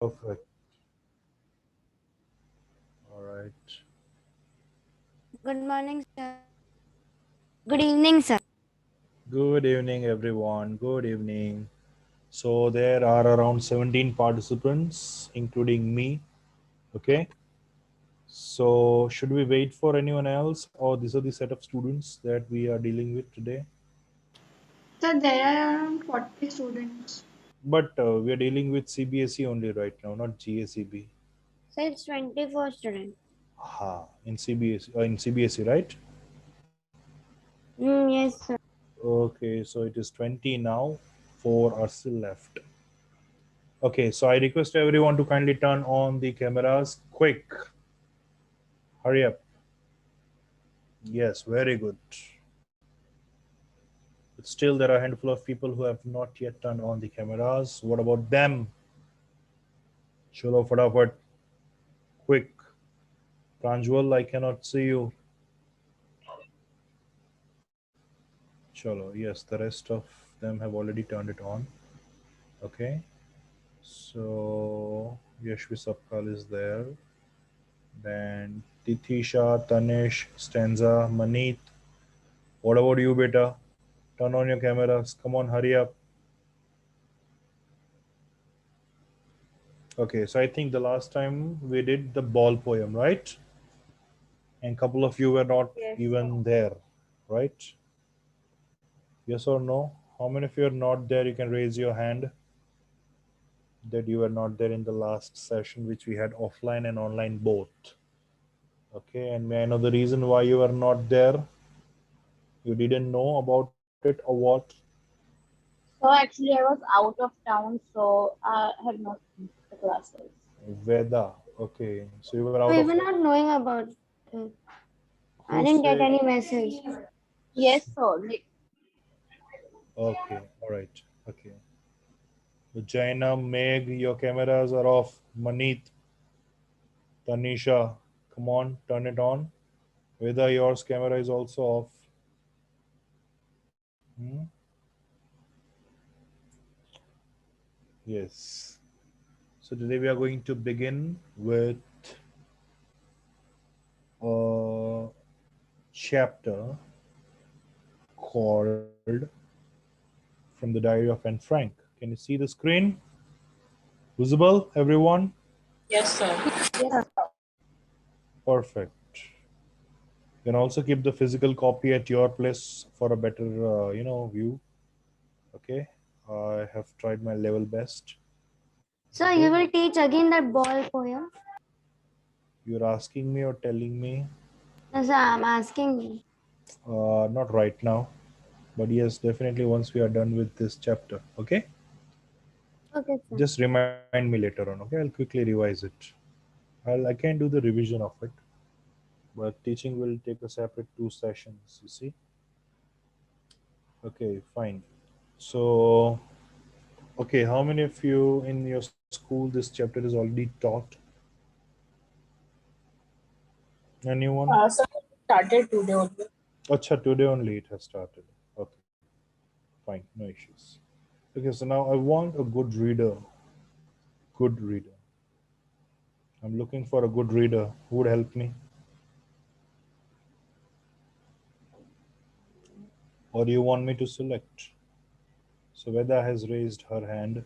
Perfect. All right. Good morning, sir. Good evening, sir. Good evening, everyone. Good evening. So there are around 17 participants, including me. Okay. So should we wait for anyone else, or these are the set of students that we are dealing with today? So there are around 40 students. But we are dealing with CBSE only right now, not GACB. Sir, it's 24 students. In CBSE, right? Yes, sir. Okay, so it is 20 now. Four are still left. Okay, so I request everyone to kindly turn on the cameras. Quick, hurry up. Yes, very good. But still, there are a handful of people who have not yet turned on the cameras. What about them? Chalo, fatafat. Quick. Pranjwal, I cannot see you. Chalo, yes, the rest of them have already turned it on. Okay, so Yashvi Sapkal is there. Then Tithisha, Tanish, Stanza, Maneet. What about you, beta? Turn on your cameras. Come on, hurry up. Okay, so I think the last time we did the ball poem, right? And a couple of you were not Yes, sir. even there, right? Yes or no? How many of you are not there? You can raise your hand that you were not there in the last session, which we had offline and online both. Okay, and may I know the reason why you were not there? You didn't know about it or what? So actually, I was out of town, so I have not missed the classes. Veda. Okay, so you were out We of. were not knowing about it. I Who didn't get said? any message. Yes, sir. Like, Okay, all right. Okay. Jaina, Meg, your cameras are off. Maneet, Tanisha, come on, turn it on. Veda, yours camera is also off. Hmm? Yes. So today we are going to begin with a chapter called From the Diary of Anne Frank. Can you see the screen? Visible, everyone? Yes, sir. yes, sir. Perfect. You can also keep the physical copy at your place for a better, view. Okay. I have tried my level best. So Okay. you will teach again that ball poem? You're asking me or telling me? No, sir, I'm asking you. Not right now, but yes, definitely once we are done with this chapter. Okay. Okay, sir. Just remind me later on. Okay. I'll quickly revise it. I can do the revision of it, but teaching will take a separate 2 sessions. You see. Okay. Fine. So, okay. How many of you in your school this chapter is already taught? Anyone? So started today only. Acha, today only it has started. Okay. Fine. No issues. Okay. So now I want a good reader. Good reader. I'm looking for a good reader who would help me. Or do you want me to select? So Veda has raised her hand.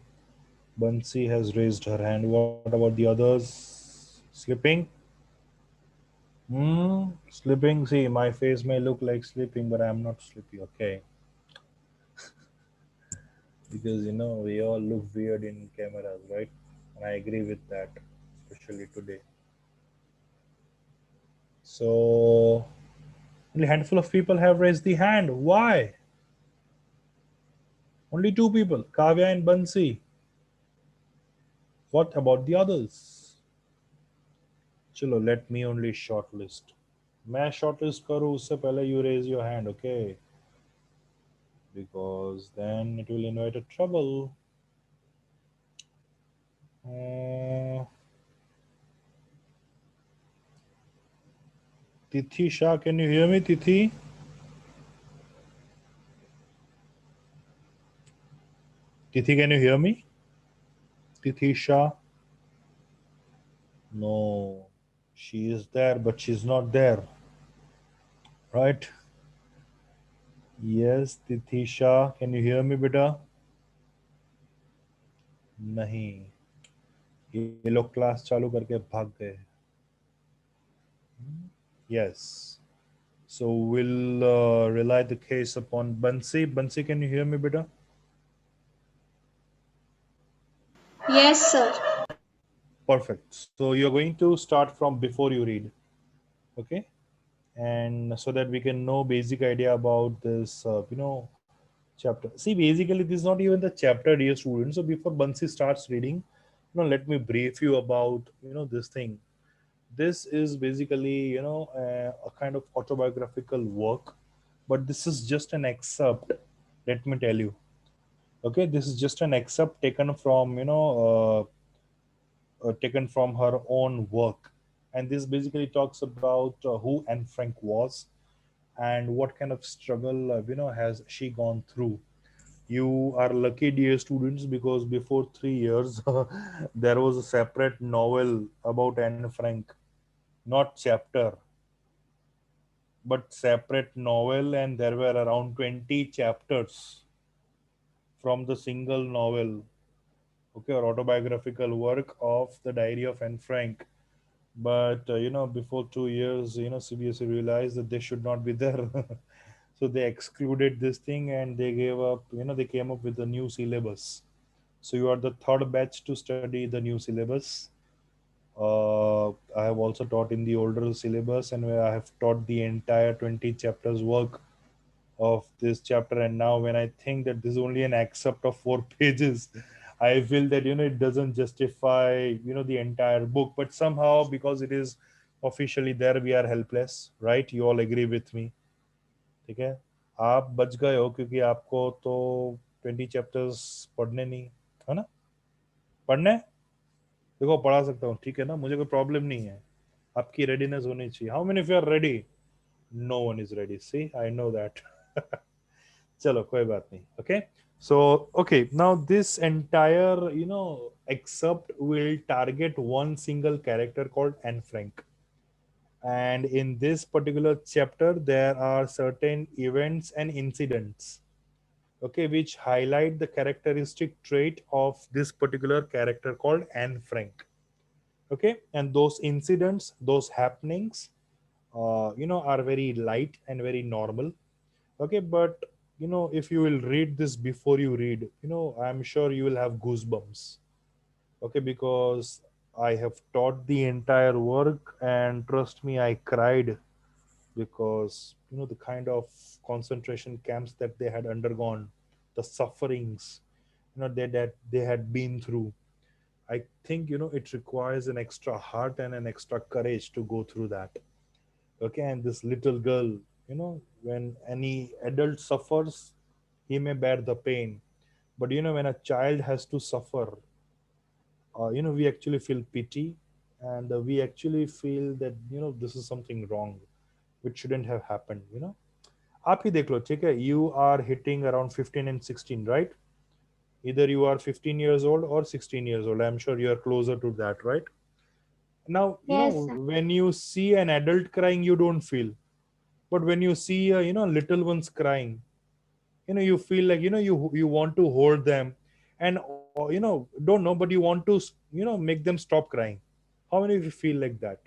Bansi has raised her hand. What about the others? Sleeping? Sleeping. See, my face may look like sleeping, but I'm not sleepy, okay? Because we all look weird in cameras, right? And I agree with that, especially today. So only a handful of people have raised the hand. Why? Only two people, Kavya and Bansi. What about the others? चलो let me only shortlist. मैं shortlist करूँ उससे पहले you raise your hand, okay? Because then it will invite a trouble. Uh, Tithi Shah, can you hear me, Tithi? Tithi, can you hear me? Tithi Shah. No, she is there, but she's not there, right? Yes, Titisha, can you hear me, beta? नहीं, ये लोग class चालू करके भाग गए. Yes. So we'll rely the case upon Bansi. Bansi, can you hear me, beta? Yes, sir. Perfect. So you're going to start from before you read, okay? And so that we can know basic idea about this, chapter. See, basically, this is not even the chapter, dear students. So before Bansi starts reading, let me brief you about, this thing. This is basically, a kind of autobiographical work, but this is just an excerpt. Let me tell you. Okay, this is just an excerpt taken from, taken from her own work, and this basically talks about who Anne Frank was and what kind of struggle has she gone through. You are lucky, dear students, because before 3 years there was a separate novel about Anne Frank, not chapter, but separate novel, and there were around 20 chapters from the single novel, okay, or autobiographical work of the Diary of Anne Frank. But before 2 years, CBSE realized that they should not be there. So they excluded this thing, and they gave up, they came up with a new syllabus. So you are the third batch to study the new syllabus. I have also taught in the older syllabus, and where I have taught the entire 20 chapters work of this chapter. And now when I think that this is only an excerpt of 4 pages, I feel that it doesn't justify the entire book. But somehow, because it is officially there, we are helpless, right? You all agree with me? ठीक है. आप बच गए हो क्योंकि आपको तो 20 chapters पढ़ने नहीं है ना. पढ़ने देखो पढ़ा सकता हूँ, ठीक है ना, मुझे कोई प्रॉब्लम नहीं है. आपकी रेडीनेस होनी चाहिए. How many of you are ready? No one is ready. See, I know that. चलो कोई बात नहीं. Okay. So okay, now this entire excerpt will target one single character called Anne Frank, and in this particular chapter there are certain events and incidents, okay, which highlight the characteristic trait of this particular character called Anne Frank. Okay, and those incidents, those happenings, are very light and very normal. Okay, but if you will read this before you read, I'm sure you will have goosebumps. Okay, because I have taught the entire work, and trust me, I cried because the kind of concentration camps that they had undergone, the sufferings that they had been through. I think it requires an extra heart and an extra courage to go through that. Okay, and this little girl, when any adult suffers, he may bear the pain, but when a child has to suffer, we actually feel pity, and we actually feel that this is something wrong which shouldn't have happened. आप ही देख लो, ठीक है, you are hitting around 15 and 16, right? Either you are 15 years old or 16 years old. I'm sure you are closer to that, right? Now, Yes, sir. when you see an adult crying, you don't feel. But when you see little ones crying, you feel like you want to hold them, and don't know, but you want to make them stop crying. How many of you feel like that?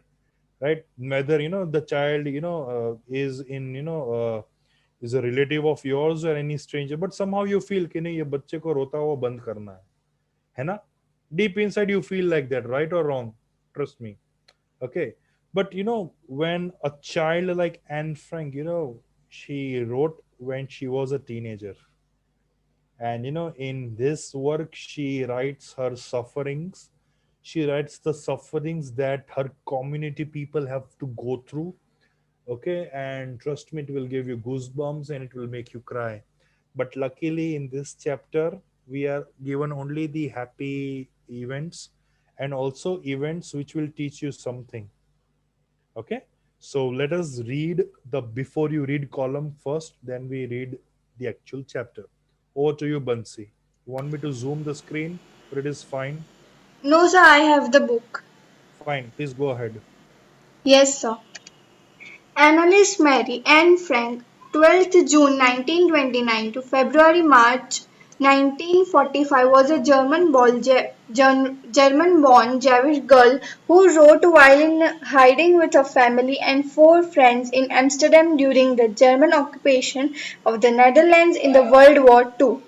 Right, whether the child is in is a relative of yours or any stranger, but somehow you feel कि नहीं, ये बच्चे को रोता हुआ बंद करना है ना? Deep inside you feel like that, right or wrong? Trust me. Okay, but when a child like Anne Frank, she wrote when she was a teenager, and in this work she writes her sufferings. She writes the sufferings that her community people have to go through. Okay, and trust me, it will give you goosebumps and it will make you cry. But luckily in this chapter we are given only the happy events, and also events which will teach you something. Okay, so let us read the before you read column first, then we read the actual chapter. Over to you, Bansi. You want me to zoom the screen, or it is fine? No, sir, I have the book. Fine, please go ahead. Yes, sir. Annalise Mary Anne Frank, 12th June 1929 to February March 1945, was a German-born Jewish girl who wrote while in hiding with her family and four friends in Amsterdam during the German occupation of the Netherlands in the World War II.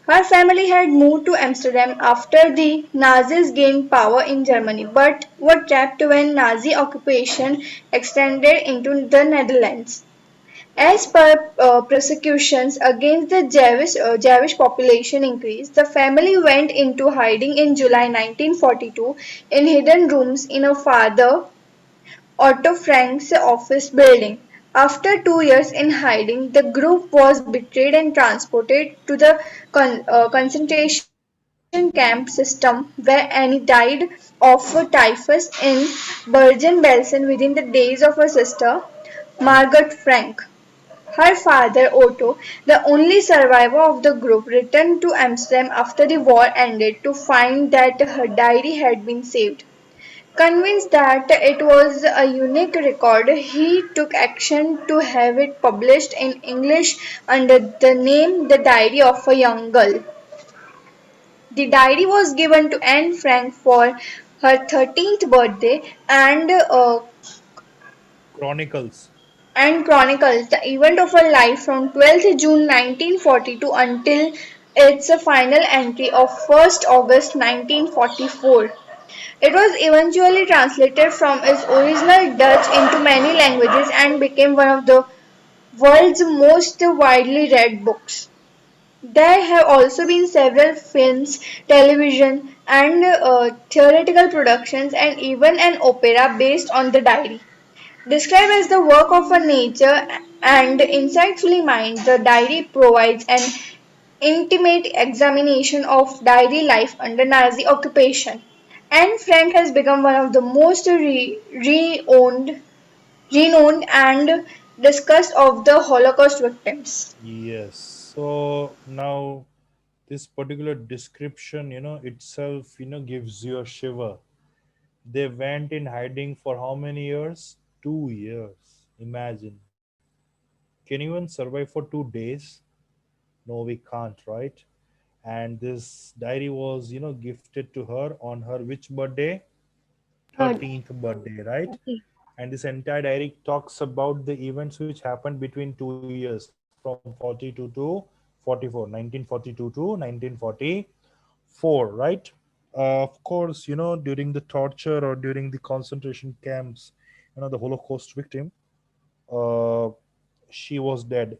Her family had moved to Amsterdam after the Nazis gained power in Germany, but were trapped when Nazi occupation extended into the Netherlands. As persecutions against the Jewish population increased, the family went into hiding in July 1942 in hidden rooms in a father Otto Frank's office building. After 2 years in hiding, the group was betrayed and transported to the concentration camp system where Annie died of typhus in Bergen-Belsen within the days of her sister, Margot Frank. Her father, Otto, the only survivor of the group, returned to Amsterdam after the war ended to find that her diary had been saved. Convinced that it was a unique record, he took action to have it published in English under the name The Diary of a Young Girl. The diary was given to Anne Frank for her 13th birthday and chronicles the event of her life from 12th June 1942 until its final entry of 1st August 1944. It was eventually translated from its original Dutch into many languages and became one of the world's most widely read books. There have also been several films, television, and theatrical productions, and even an opera based on the diary. Described as the work of a nature and insightfully mind, the diary provides an intimate examination of daily life under Nazi occupation. Anne Frank has become one of the most renowned and discussed of the Holocaust victims. Yes. So now this particular description, itself, gives you a shiver. They went in hiding for how many years? 2 years. Imagine. Can you even survive for 2 days? No, we can't, right? And this diary was, gifted to her on her which birthday? Third. 13th birthday, right? Okay. And this entire diary talks about the events which happened between 2 years from 42 to 44, 1942 to 1944, right? Of course, during the torture or during the concentration camps, the Holocaust victim, uh, she was dead.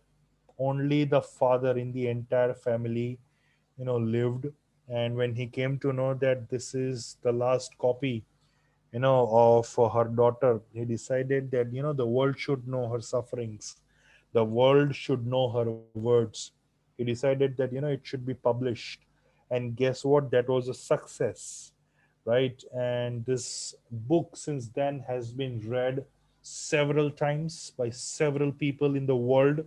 Only the father in the entire family, lived. And when he came to know that this is the last copy, of her daughter, he decided that, the world should know her sufferings. The world should know her words. He decided that, it should be published. And guess what? That was a success, right? And this book since then has been read several times by several people in the world.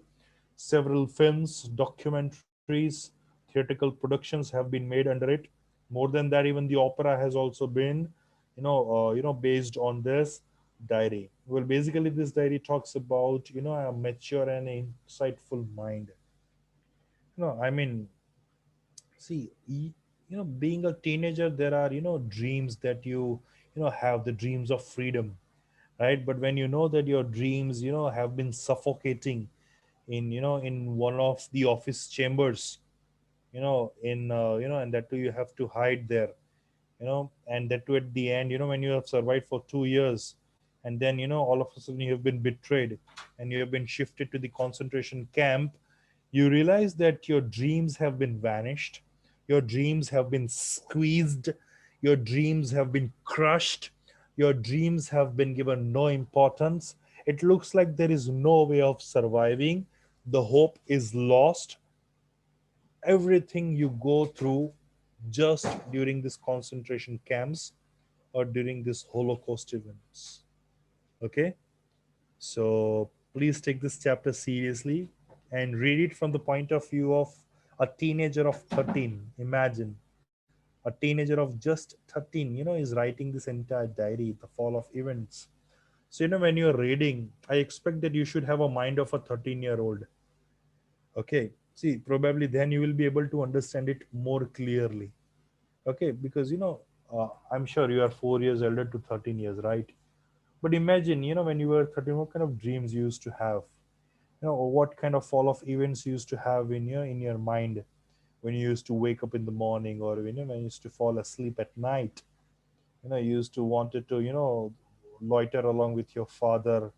Several films, documentaries, theatrical productions have been made under it. More than that, even the opera has also been, based on this diary. Well, basically, this diary talks about, a mature and insightful mind. I mean, see, being a teenager, there are, dreams that you have the dreams of freedom, right? But when you know that your dreams, have been suffocating in one of the office chambers, and that too you have to hide there, and that too at the end, when you have survived for 2 years, and then all of a sudden you have been betrayed and you have been shifted to the concentration camp. You realize that your dreams have been vanished, your dreams have been squeezed, your dreams have been crushed, your dreams have been given no importance. It looks like there is no way of surviving. The hope is lost. Everything you go through just during this concentration camps or during this Holocaust events. Okay, so please take this chapter seriously and read it from the point of view of a teenager of 13. Imagine A teenager of just 13, is writing this entire diary, the fall of events. So, when you're reading, I expect that you should have a mind of a 13-year-old. Okay. See, probably then you will be able to understand it more clearly. Okay. Because, I'm sure you are 4 years elder to 13 years, right? But imagine, when you were 13, what kind of dreams you used to have? Or what kind of fall of events you used to have in your mind when you used to wake up in the morning, or when you used to fall asleep at night. You used to wanted to loiter along with your father.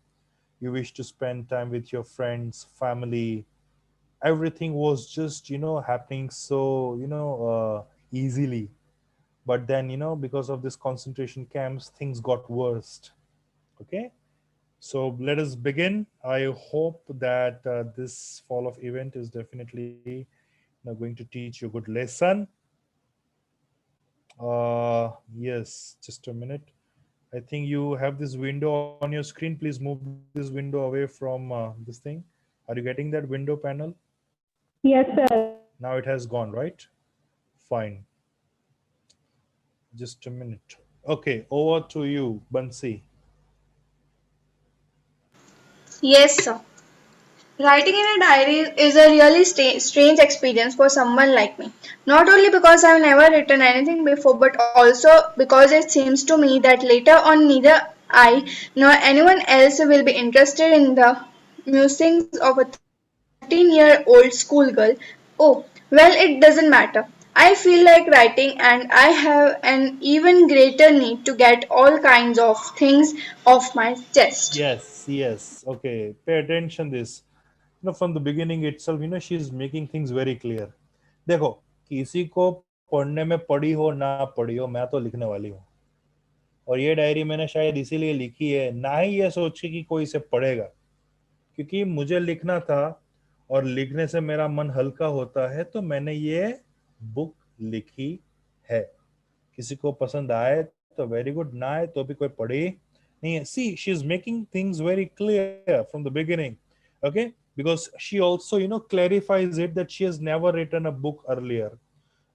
You wish to spend time with your friends, family. Everything was just happening so easily. But then because of this concentration camps, things got worse. Okay. So let us begin. I hope that this fall of event is definitely going to teach you a good lesson. Yes, just a minute. I think you have this window on your screen. Please move this window away from this thing. Are you getting that window panel? Yes, sir. Now it has gone, right? Fine. Just a minute. Okay, over to you, Bansi. Yes, sir. Writing in a diary is a really strange experience for someone like me. Not only because I've never written anything before, but also because it seems to me that later on neither I nor anyone else will be interested in the musings of a 13-year-old schoolgirl. Oh, well, it doesn't matter. I feel like writing and I have an even greater need to get all kinds of things off my chest. Yes, yes. Okay, pay attention this. From the beginning itself, she's making things very clear. देखो, किसी को पढ़ने में पढ़ी हो ना पढ़ी हो, मैं तो लिखने वाली हूँ। और ये डायरी मैंने शायद इसीलिए लिखी है, ना ही ये सोच के कि कोई इसे पढ़ेगा, क्योंकि मुझे लिखना था। और लिखने से मेरा मन हल्का होता है, तो मैंने ये बुक लिखी है। किसी को पसंद आए तो वेरी गुड, ना आए तो भी कोई पढ़े नहीं है। See, she is making things very clear from the beginning. Okay, because she also clarifies it that she has never written a book earlier.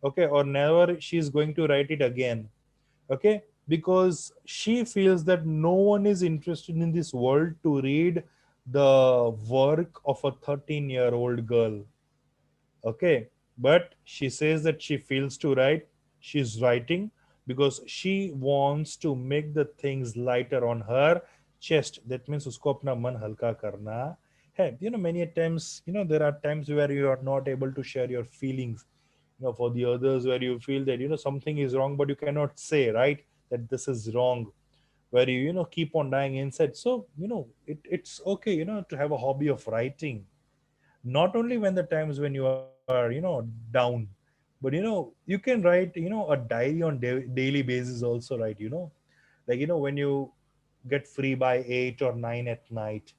Okay, or never she is going to write it again. Okay, because she feels that no one is interested in this world to read the work of a 13-year-old girl. Okay, but she says that she feels to write. She's writing because she wants to make the things lighter on her chest. That means usko apna man halka karna hai. Many a times, there are times where you are not able to share your feelings, for the others, where you feel that something is wrong, but you cannot say, right, that this is wrong, where you keep on dying inside. So it's okay to have a hobby of writing, not only when the times when you are down, but you can write a diary on daily basis also, right? Like when you get free by 8 or 9 at night,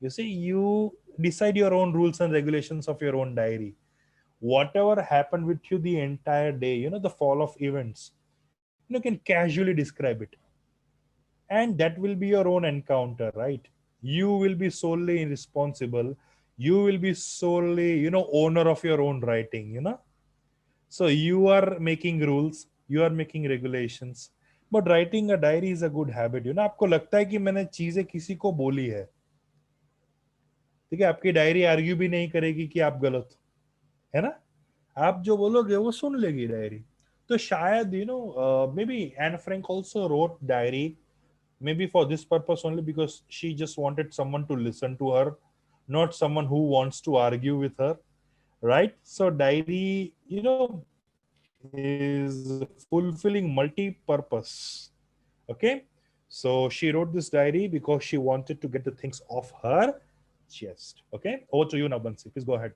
you see, you decide your own rules and regulations of your own diary. Whatever happened with you the entire day, the fall of events, can casually describe it, and that will be your own encounter, right? You will be solely responsible. You will be solely owner of your own writing. So you are making rules, you are making regulations. But writing a diary is a good habit. आपको लगता है कि मैंने चीजें किसी को बोली है, ठीक है, आपकी डायरी आर्ग्यू भी नहीं करेगी कि आप गलत हो, है ना? आप जो बोलोगे वो सुन लेगी डायरी. तो शायद may be Anne Frank also wrote diary, maybe for this purpose only, because she just wanted someone to listen to her, not someone who wants to argue with her, right? So diary is fulfilling multi-purpose. Okay, so she wrote this diary because she wanted to get the things off her chest. Okay, over to you now, Bansi, please go ahead.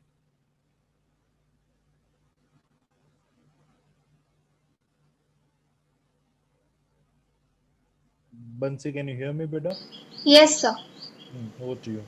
Bansi, can you hear me, beta? Yes, sir. Over to you.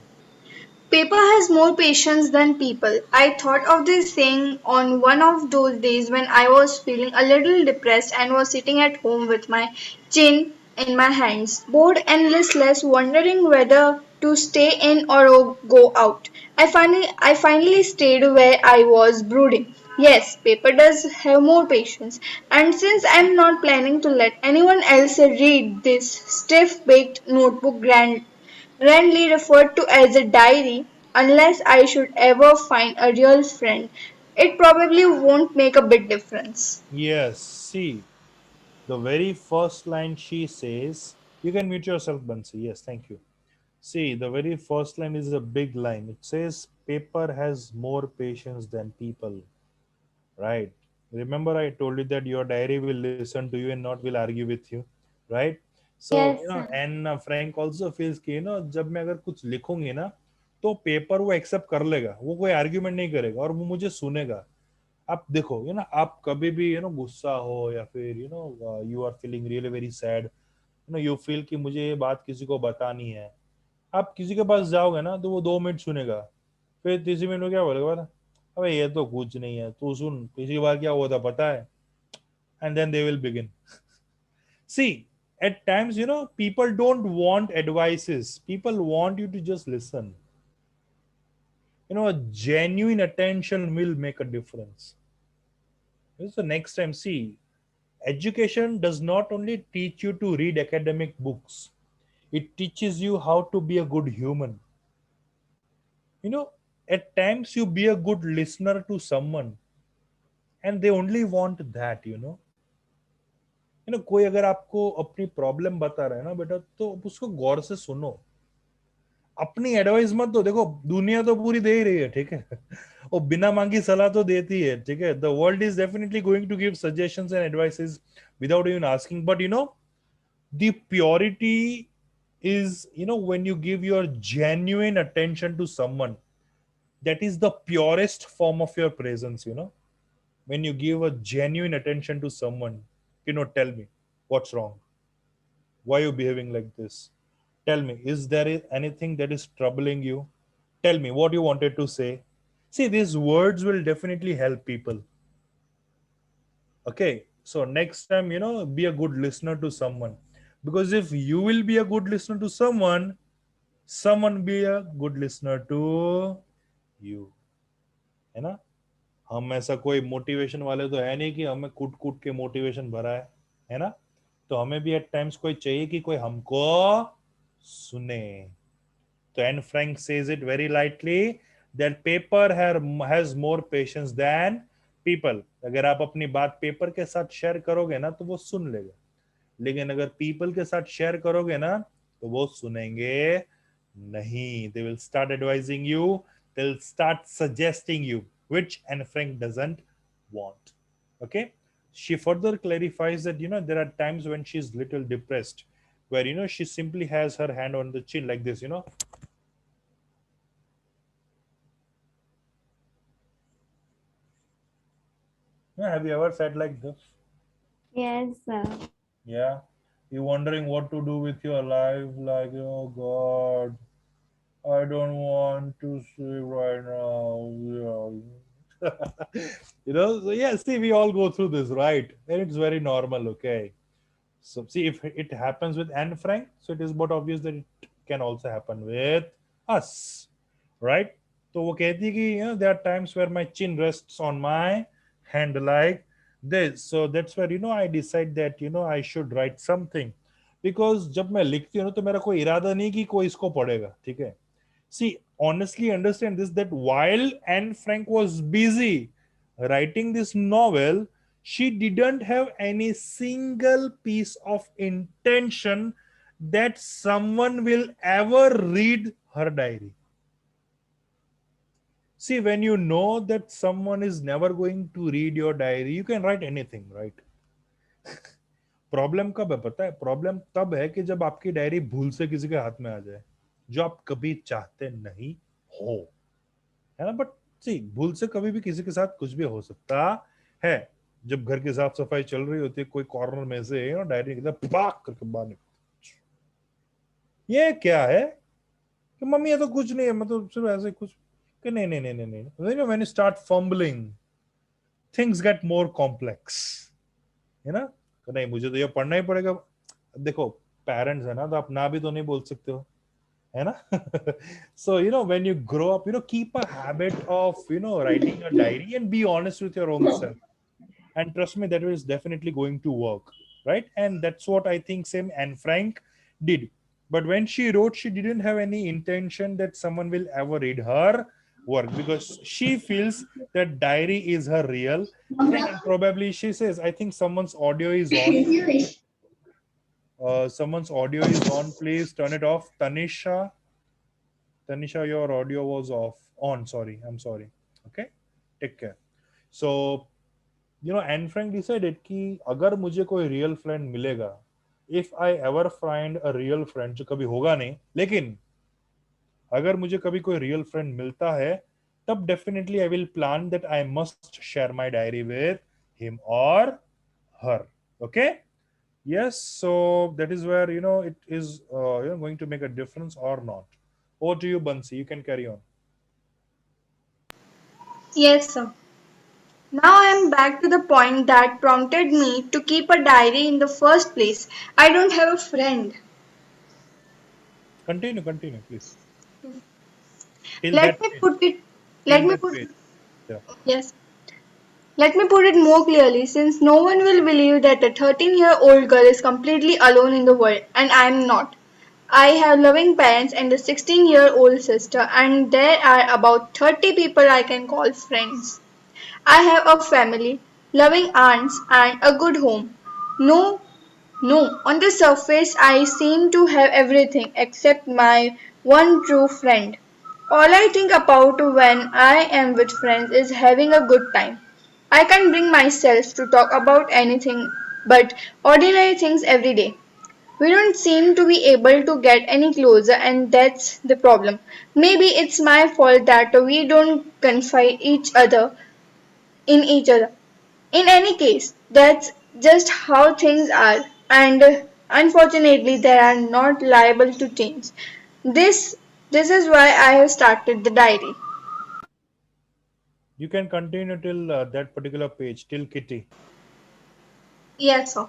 Paper has more patience than people. I thought of this saying on one of those days when I was feeling a little depressed and was sitting at home with my chin in my hands, bored and listless, wondering whether to stay in or go out. I finally stayed where I was brooding. Yes, paper does have more patience. And since I'm not planning to let anyone else read this stiff baked notebook grandly referred to as a diary, unless I should ever find a real friend, it probably won't make a big difference. Yes, see, the very first line she says, you can mute yourself, Bansi. Yes, thank you. See, the very first line is a big line. It says, paper has more patience than people, right? Remember, I told you that your diary will listen to you and not will argue with you, right? So, Yes, sir. and Frank also feels कि जब मैं अगर कुछ लिखूंगी ना, तो paper वो accept कर लेगा, वो कोई आर्ग्यूमेंट नहीं करेगा और वो मुझे सुनेगा. आप देखो आप कभी भी गुस्सा हो या फिर you are feeling really very sad, you feel कि मुझे ये बात किसी को बतानी है, आप किसी के पास जाओगे ना तो वो 2 मिनट सुनेगा, फिर तीसरी मिनट में क्या बोलेगा पता, अबे ये तो कुछ नहीं है, तू सुन पिछली बार क्या हुआ था पता है, and then they will begin. See, at times people don't want advices, people want you to just listen. A genuine attention will make a difference. So next time, see, education does not only teach you to read academic books, it teaches you how to be a good human. you know at times you be a good listener to someone, and they only want that. कोई अगर आपको अपनी problem बता रहा है ना बेटा, तो उसको गौर से सुनो, अपनी एडवाइस मत दो. देखो, दुनिया तो पूरी दे ही रही है, ठीक है. वो बिना मांगी सलाह तो देती है, ठीक है. The world is definitely going to give suggestions and advices without even asking, but the purity is when you give your genuine attention to someone, that is the purest form of your presence. When you give a genuine attention to someone, tell me what's wrong, why are you behaving like this, tell me, is there anything that is troubling you, tell me what you wanted to say. See, these words will definitely help people. Okay, so next time, be a good listener to someone, because if you will be a good listener to someone be a good listener to you, है ना. हम ऐसा कोई motivation वाले तो है नहीं कि हमें कूट कूट के मोटिवेशन भरा है ना. तो हमें भी एट टाइम्स कोई चाहिए कि कोई हमको सुने. तो Anne Frank says it very lightly that paper has more patience than people. अगर आप अपनी बात पेपर के साथ शेयर करोगे ना तो वो सुन लेगा, लेकिन अगर पीपल के साथ शेयर करोगे ना तो वो सुनेंगे नहीं. They will start advising you, they will start suggesting you, which Anne Frank doesn't want. Okay, she further clarifies that there are times when she's little depressed, where she simply has her hand on the chin like this. Yeah, have you ever felt like this? Yes, sir. Yeah, you wondering what to do with your life, like, oh god, I don't want to sleep right now. Yeah. So yeah, see, we all go through this, right? And it's very normal, okay? So see, if it happens with Anne Frank, so it is but obvious that it can also happen with us, right? तो वो कहती है कि there are times where my chin rests on my hand like this. So that's where I decide that I should write something, because जब मैं लिखती हूँ ना तो मेरा कोई इरादा नहीं कि कोई इसको पढ़ेगा, ठीक है. See, honestly understand this, that while Anne Frank was busy writing this novel, she didn't have any single piece of intention that someone will ever read her diary. See, when you know that someone is never going to read your diary, you can write anything, right? Problem कब है पता है? Problem तब है कि जब आपकी diary भूल से किसी के हाथ में आ जाए, जो आप कभी चाहते नहीं हो, है ना. बट सी, भूल से कभी भी किसी के साथ कुछ भी हो सकता है. जब घर की साफ सफाई चल रही होती है, कोई कॉर्नर में से डायरी निकलता, पाक करके बाहर निकलता, ये क्या है कि मम्मी ये तो कुछ नहीं है, मतलब सिर्फ ऐसे कुछ, कि नहीं नहीं नहीं नहीं नहीं. When you start fumbling, things get more complex, है ना. तो नहीं, मुझे तो ये पढ़ना ही पड़ेगा. देखो, पेरेंट्स है ना, तो आप ना भी तो नहीं बोल सकते हो, है ना? So when you grow up, keep a habit of writing a diary and be honest with your own self, and trust me, that is definitely going to work, right? And that's what I think same Anne Frank did. But when she wrote, she didn't have any intention that someone will ever read her work, because she feels that diary is her real friend. And probably she says, I think someone's audio is on. Someone's audio is on. Please turn it off. Tanisha, your audio was off. On, sorry. I'm sorry. Okay? Take care. So, Anne Frank decided कि अगर मुझे कोई real friend मिलेगा, if I ever find a real friend, जो कभी होगा नहीं, लेकिन अगर मुझे कभी कोई real friend मिलता है, तब definitely I will plan that I must share my diary with him or her. Okay? Yes, so that is where it is going to make a difference or not. Over to you, Bansi. You can carry on. Yes, sir. Now I am back to the point that prompted me to keep a diary in the first place. I don't have a friend. Continue, please. Till Let that me page. put it let Till me that put page. Yeah. yes. Let me put it more clearly, since no one will believe that a 13-year-old girl is completely alone in the world, and I am not. I have loving parents and a 16-year-old sister, and there are about 30 people I can call friends. I have a family, loving aunts, and a good home. No, no, on the surface I seem to have everything except my one true friend. All I think about when I am with friends is having a good time. I can bring myself to talk about anything but ordinary things every day. We don't seem to be able to get any closer, and that's the problem. Maybe it's my fault that we don't confide each other. In any case, that's just how things are, and unfortunately, they are not liable to change. This this is why I have started the diary. You can continue till that particular page, till Kitty. Yes, sir.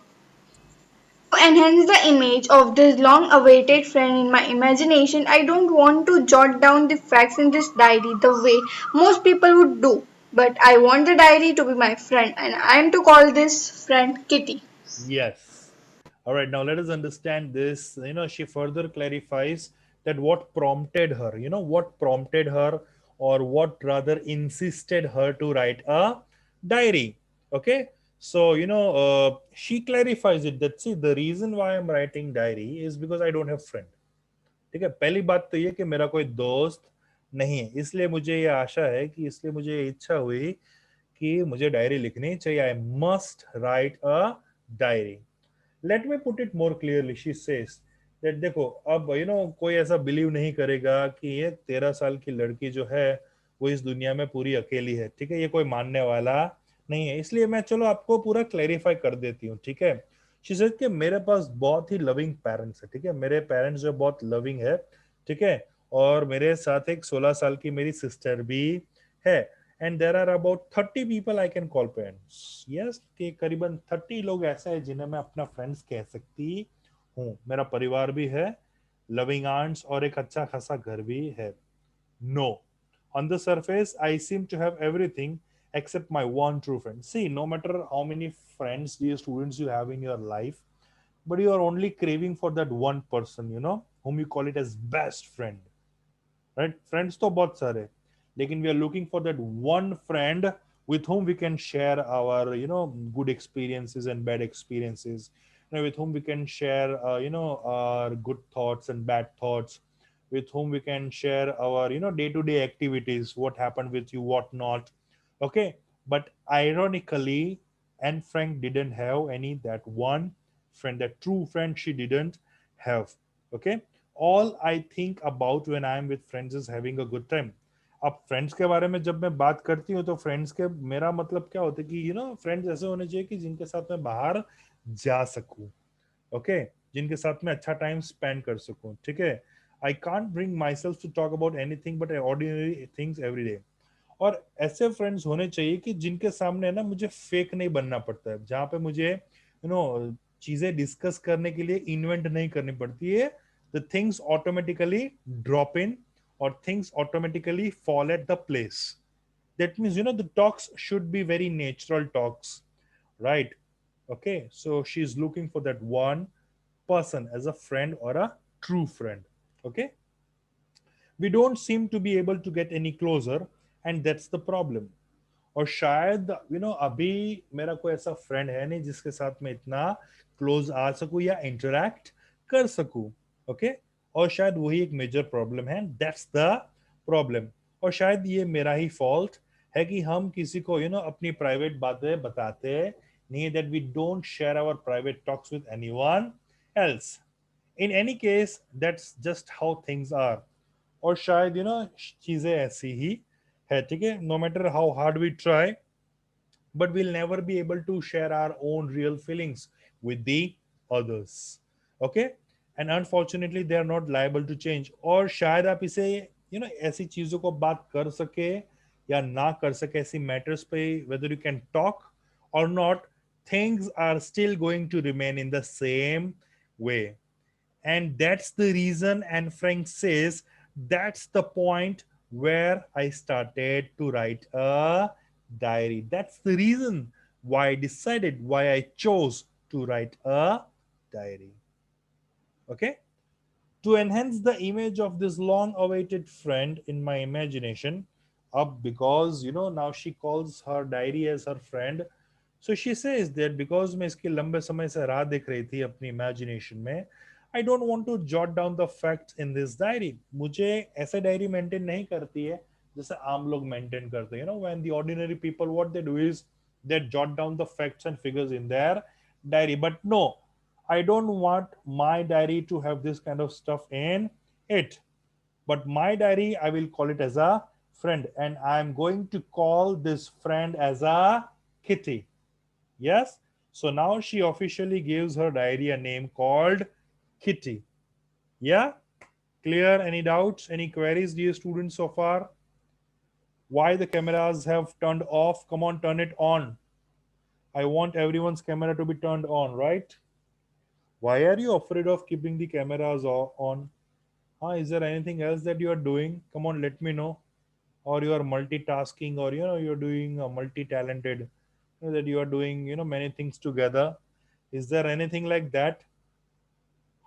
To enhance the image of this long awaited friend in my imagination, I don't want to jot down the facts in this diary the way most people would do. But I want the diary to be my friend, and I am to call this friend Kitty. Yes. All right. Now let us understand this. She further clarifies that what prompted her, what prompted her, or what rather insisted her to write a diary. Okay. So, she clarifies it that, see, the reason why I'm writing diary is because I don't have friend. ठीक है, पहली बात तो ये कि मेरा कोई दोस्त नहीं है, इसलिए मुझे ये आशा है कि इसलिए मुझे ये इच्छा हुई कि मुझे डायरी लिखनी चाहिए. I must write a diary. Let me put it more clearly. She says that, देखो, अब कोई ऐसा बिलीव नहीं करेगा कि ये 13 साल की लड़की जो है वो इस दुनिया में पूरी अकेली है. ठीक है, ये कोई मानने वाला नहीं है, इसलिए मैं चलो आपको पूरा क्लैरिफाई कर देती हूँ. ठीक है, शी सेड कि मेरे पास बहुत ही लविंग पेरेंट्स है. ठीक है, मेरे पेरेंट्स जो बहुत लविंग है. ठीक है, और मेरे साथ एक 16 साल की मेरी सिस्टर भी है. And there are about 30 people I can call parents. Yes, कि करीबन 30 लोग ऐसे हैं जिन्हें मैं अपना फ्रेंड्स कह सकती हूँ. मेरा परिवार भी है, लविंग आंट्स और एक अच्छा खासा घर भी है. No, on the surface I seem to have everything except my one true friend. See, no matter how many friends, dear students, you have in your life, but you are only craving for that one person, whom you call it as best friend. Right? Friends तो बहुत सारे, लेकिन we are looking for that one friend with whom we can share our good experiences and bad experiences, with whom we can share our good thoughts and bad thoughts, with whom we can share our day to day activities, what happened with you, what not. Okay, but ironically, Anne Frank didn't have any that one friend, that true friend she didn't have. Okay, all I think about when I am with friends is having a good time. अब friends के बारे में जब मैं बात करती हूँ तो फ्रेंड्स के मेरा मतलब क्या होता है कि फ्रेंड्स ऐसे होने चाहिए कि जिनके साथ मैं बाहर जा सकूं. ओके, जिनके साथ मैं अच्छा टाइम स्पेंड कर सकूं. ठीक है, I can't bring myself to talk about anything but ordinary things every day. और ऐसे फ्रेंड्स होने चाहिए कि जिनके सामने ना मुझे फेक नहीं बनना पड़ता है, जहाँ पे मुझे चीजें डिस्कस करने के लिए इन्वेंट नहीं करनी पड़ती है, the things automatically drop in, or things automatically fall at the place. That means, the talks should be very natural talks, right? Okay, so she's looking for that one person as a friend or a true friend. Okay, we don't seem to be able to get any closer, and that's the problem. और शायद अभी मेरा कोई ऐसा friend है नहीं जिसके साथ मैं इतना क्लोज आ सकूं या इंटरेक्ट कर सकूं. ओके, और शायद वही एक मेजर प्रॉब्लम है, दैट्स द प्रॉब्लम. और शायद ये मेरा ही फॉल्ट है कि हम किसी को अपनी प्राइवेट बातें बताते नहीं, that we don't share our private talks with anyone else. In any case that's just how things are. और शायद चीजें ऐसी ही है, ठीक है. No matter how hard we try, but we'll never be able to share our own real feelings with the others. Okay, and unfortunately they are not liable to change. और शायद आप इसे ऐसी चीजों को बात कर सके या ना कर सके, ऐसी मैटर्स पे, whether you can talk or not, things are still going to remain in the same way. And that's the reason, and Frank says that's the point where I started to write a diary. That's the reason why I decided, why I chose to write a diary. Okay, to enhance the image of this long awaited friend in my imagination, up, because now she calls her diary as her friend. So she says that because मैं इसकी लंबे समय से राह देख रही थी अपनी imagination में, I don't want to jot down the facts in this diary. मुझे ऐसे डायरी मेंटेन नहीं करती है जैसे आम लोग मेंटेन करते हैं. When the ordinary people, what they do is they jot down the facts and figures in their diary. But no, I don't want my diary to have this kind of stuff in it. But my diary, I will call it as a friend, and I'm going to call this friend as a Kitty. Yes. So now she officially gives her diary a name called Kitty. Yeah. Clear? Any doubts? Any queries, dear students, so far? Why the cameras have turned off? Come on, turn it on. I want everyone's camera to be turned on, right? Why are you afraid of keeping the cameras on? Is there anything else that you are doing? Come on, let me know. Or you are multitasking, or you're doing a multi-talented, that you are doing many things together. Is there anything like that?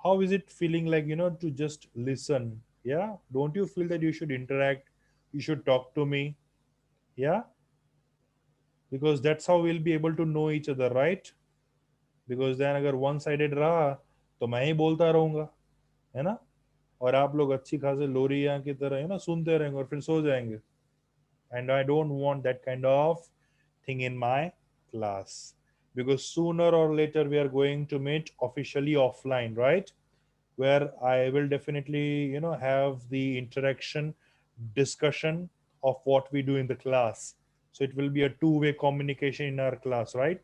How is it feeling like to just listen? Yeah, don't you feel that you should interact, you should talk to me? Yeah, because that's how we'll be able to know each other, right? Because then अगर one sided रहा तो मैं ही बोलता रहूंगा, है ना, और आप लोग अच्छी खासे लोरिया की तरह सुनते रहेंगे और फिर सो जाएंगे. And I don't want that kind of thing in my class, because sooner or later we are going to meet officially offline, right? Where I will definitely have the interaction, discussion of what we do in the class. So it will be a two-way communication in our class, right?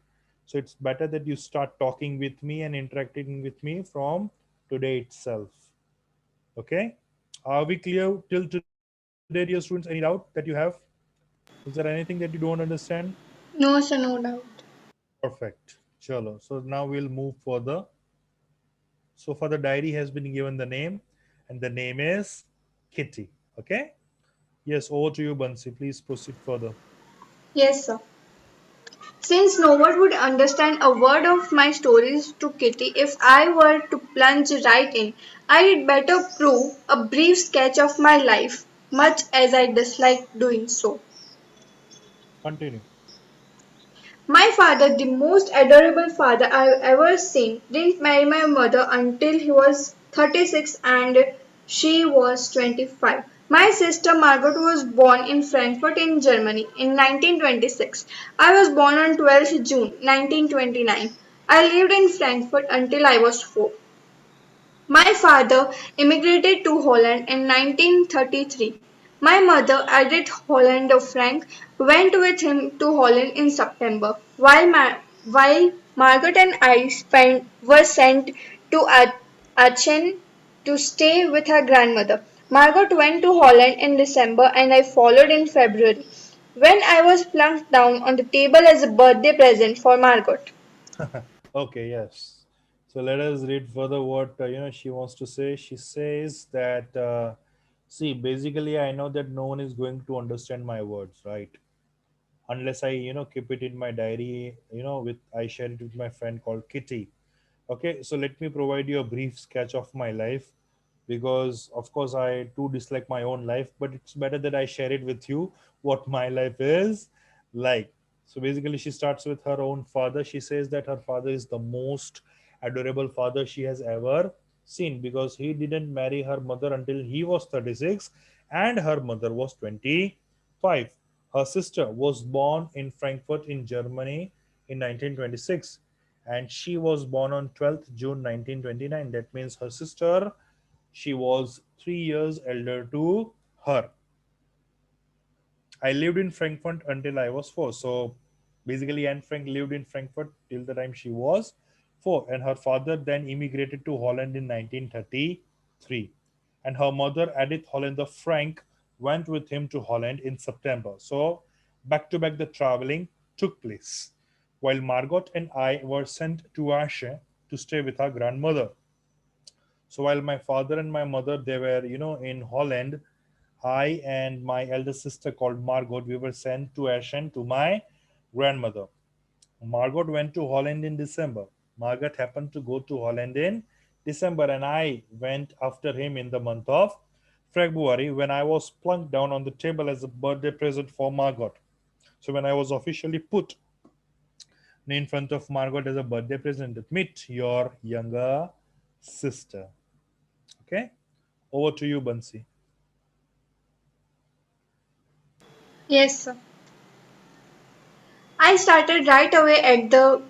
So it's better that you start talking with me and interacting with me from today itself. Okay, are we clear till today, dear students? Any doubt that you have? Is there anything that you don't understand? No, sir, no doubt. Perfect. Chalo. So now we'll move further. So for the diary has been given the name, and the name is Kitty. Okay. Yes, over to you, Bansi. Please proceed further. Yes, sir. Since no one would understand a word of my stories to Kitty if I were to plunge right in, I had better prove a brief sketch of my life, much as I dislike doing so. Continue. My father, the most adorable father I've ever seen, didn't marry my mother until he was 36 and she was 25. My sister Margot was born in Frankfurt in Germany in 1926. I was born on 12th June 1929. I lived in Frankfurt until I was 4. My father immigrated to Holland in 1933. My mother, Edith Hollander Frank, went with him to Holland in September, while Margaret and I were sent to Aachen to stay with her grandmother. Margaret went to Holland in December and I followed in February, when I was plunked down on the table as a birthday present for Margaret. Okay, yes. So let us read further what she wants to say. She says that see, basically, I know that no one is going to understand my words, right? Unless I keep it in my diary. With I share it with my friend called Kitty. Okay, so let me provide you a brief sketch of my life, because of course I too dislike my own life, but it's better that I share it with you what my life is like. So basically, she starts with her own father. She says that her father is the most adorable father she has ever seen, because he didn't marry her mother until he was 36 and her mother was 25. Her sister was born in Frankfurt in Germany in 1926, and she was born on 12th June 1929. That means her sister, she was 3 years elder to her. I lived in Frankfurt until I was four. So basically, Anne Frank lived in Frankfurt till the time she was four, and her father then immigrated to Holland in 1933. And her mother, Edith Hollander Frank, went with him to Holland in September. So back to back, the traveling took place. While Margot and I were sent to Ashe to stay with our grandmother. So while my father and my mother, they were in Holland, I and my elder sister called Margot, we were sent to Ashen to my grandmother. Margot went to Holland in December. Margaret happened to go to Holland in December, and I went after him in the month of February, when I was plunked down on the table as a birthday present for Margot. So when I was officially put in front of Margot as a birthday present, meet your younger sister. Okay, over to you, Bansi. Yes, sir. I started right away at the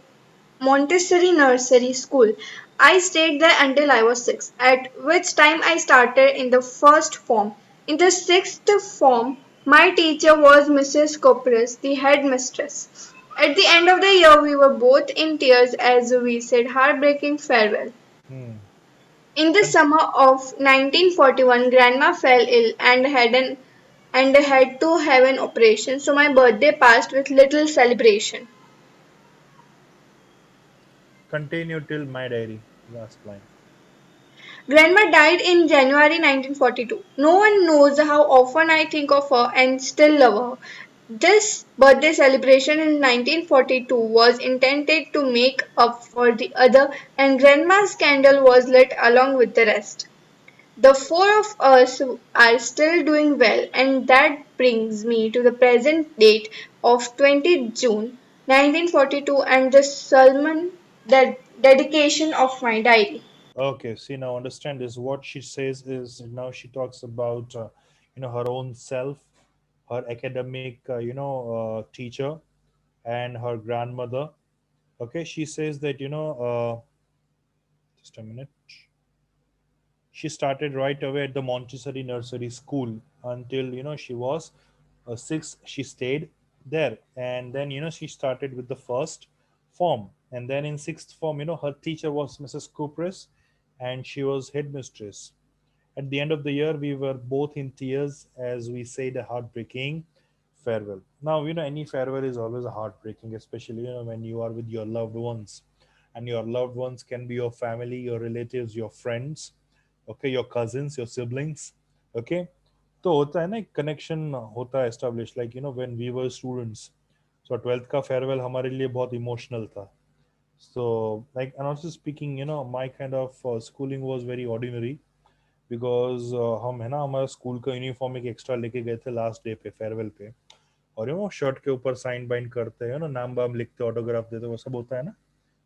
Montessori Nursery School. I stayed there until I was 6, at which time I started in the first form. In the sixth form, my teacher was Mrs. Copres, the headmistress. At the end of the year, we were both in tears as we said heartbreaking farewell. Hmm. In the summer of 1941, Grandma fell ill and had to have an operation, so my birthday passed with little celebration. Continue till my diary. Last line. Grandma died in January 1942. No one knows how often I think of her and still love her. This birthday celebration in 1942 was intended to make up for the other, and Grandma's candle was lit along with the rest. The four of us are still doing well, and that brings me to the present date of 20th June 1942 and the sermon, the dedication of my diary. Okay, see, now understand this. What she says is, now she talks about her own self, her academic teacher, and her grandmother. Okay, she says that just a minute. She started right away at the Montessori nursery school until she was 6. She stayed there, and then she started with the first form, and then in sixth form, her teacher was Mrs. Kupris, and she was headmistress. At the end of the year, we were both in tears as we said a heartbreaking farewell. Now, any farewell is always a heartbreaking, especially when you are with your loved ones, and your loved ones can be your family, your relatives, your friends, okay, your cousins, your siblings, okay. तो होता है ना, एक connection होता है establish, like when we were students. So 12th का farewell हमारे लिए बहुत इमोशनल था. So, like, and also speaking, my kind of schooling was very ordinary, because हम है ना हमारा स्कूल का यूनिफॉर्म एक एक्स्ट्रा लेके गए थे लास्ट डे पे, फेयरवेल पे. और शर्ट के ऊपर साइन बाइन करते हैं ना, नाम वाम लिखते, ऑटोग्राफ देते, वो सब होता है ना.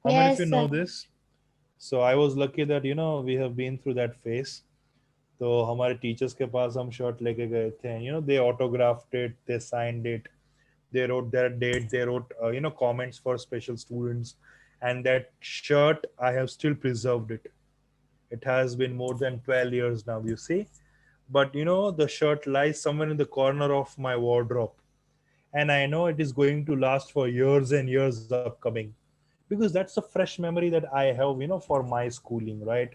How many of you Yes, know sir. this? So I was lucky that we have been through that phase. तो हमारे टीचर्स के पास हम शर्ट लेके गए थे. They autographed it, they signed it, they wrote their date, they wrote comments for special students, and that shirt I have still preserved it. It has been more than 12 years now, you see. But the shirt lies somewhere in the corner of my wardrobe, and I know it is going to last for years and years upcoming, because that's a fresh memory that I have for my schooling, right?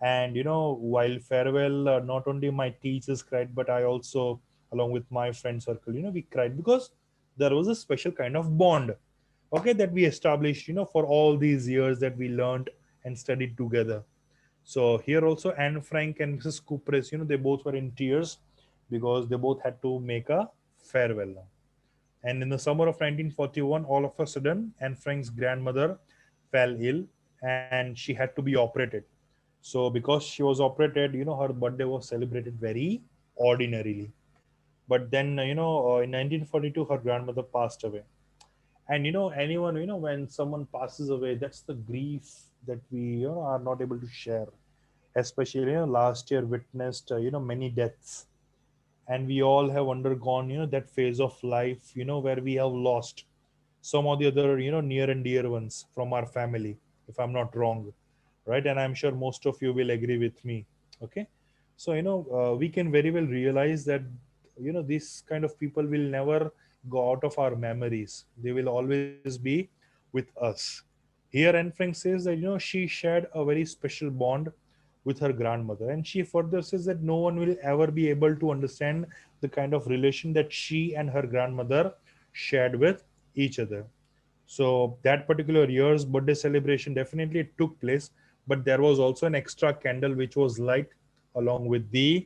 And while farewell, not only my teachers cried, but I also, along with my friend circle, we cried, because there was a special kind of bond, okay, that we established for all these years, that we learned and studied together. So here also Anne Frank and Mrs. Kupres, they both were in tears because they both had to make a farewell now. And in the summer of 1941, all of a sudden, Anne Frank's grandmother fell ill and she had to be operated. So because she was operated, her birthday was celebrated very ordinarily. But then, in 1942, her grandmother passed away. And anyone, when someone passes away, that's the grief that we, are not able to share. Especially, last year witnessed, many deaths, and we all have undergone that phase of life where we have lost some of the other near and dear ones from our family, if I'm not wrong, right? And I'm sure most of you will agree with me. Okay, so we can very well realize that these kind of people will never go out of our memories. They will always be with us. Here Anne Frank says that she shared a very special bond with her grandmother, and she further says that no one will ever be able to understand the kind of relation that she and her grandmother shared with each other. So that particular year's birthday celebration definitely took place, but there was also an extra candle which was light along with the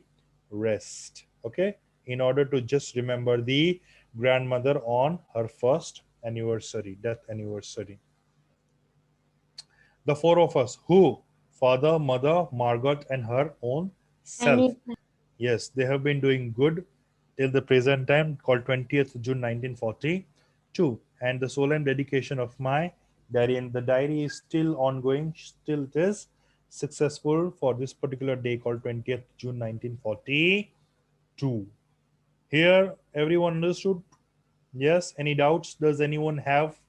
rest. Okay, in order to just remember the grandmother on her first anniversary, death anniversary. The four of us, who? Father, mother, Margot, and her own self. Any Yes, they have been doing good till the present time, called 20th June 1942. And the solemn dedication of my diary, and the diary is still ongoing, still it is successful for this particular day called 20th June 1942. Here, everyone understood? Yes, any doubts does anyone have?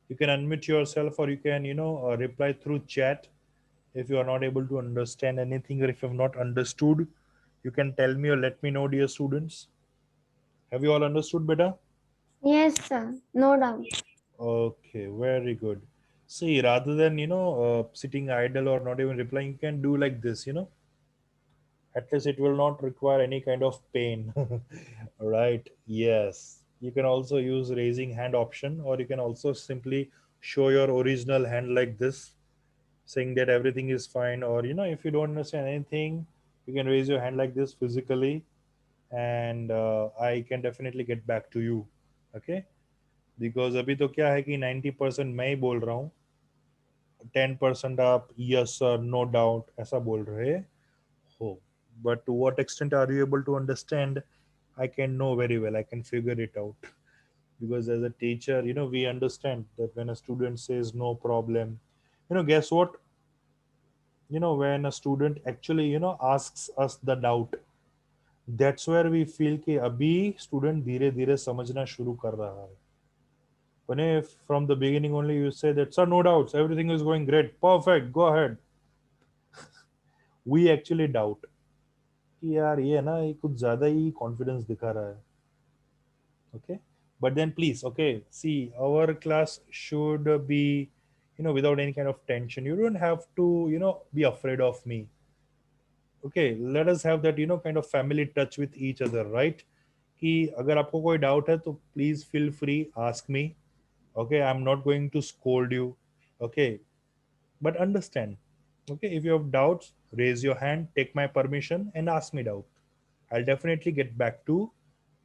You can unmute yourself, or you can, reply through chat. If you are not able to understand anything, or if you have not understood, you can tell me or let me know, dear students. Have you all understood better? yes, sir. No doubt. Okay, very good. See, rather than sitting idle or not even replying, you can do like this. At least it will not require any kind of pain. Right? Yes. You can also use raising hand option, or you can also simply show your original hand like this, saying that everything is fine. Or if you don't understand anything, you can raise your hand like this physically, and I can definitely get back to you. Okay, because अभी तो क्या है कि 90% मैं ही बोल रहा हूँ, 10% आप यस सर नो डाउट ऐसा बोल रहे हो. But to what extent are you able to understand, I can know very well, I can figure it out. Because as a teacher, we understand that when a student says no problem, guess what, when a student actually asks us the doubt, that's where we feel कि अभी student धीरे धीरे समझना शुरू कर रहा है. When if from the beginning only you say that sir no doubts, everything is going great, perfect, go ahead, we actually doubt कि यार ये ना ये कुछ ज्यादा ही कॉन्फिडेंस दिखा रहा है. Okay, but then please, okay, see, our class should be without any kind of tension. You don't have to be afraid of me. Okay, let us have that kind of family touch with each other, right? कि अगर आपको कोई doubt है तो please feel free ask me. Okay, I'm not going to scold you. Okay, but understand. Okay, if you have doubts, raise your hand, take my permission, and ask me doubt. I'll definitely get back to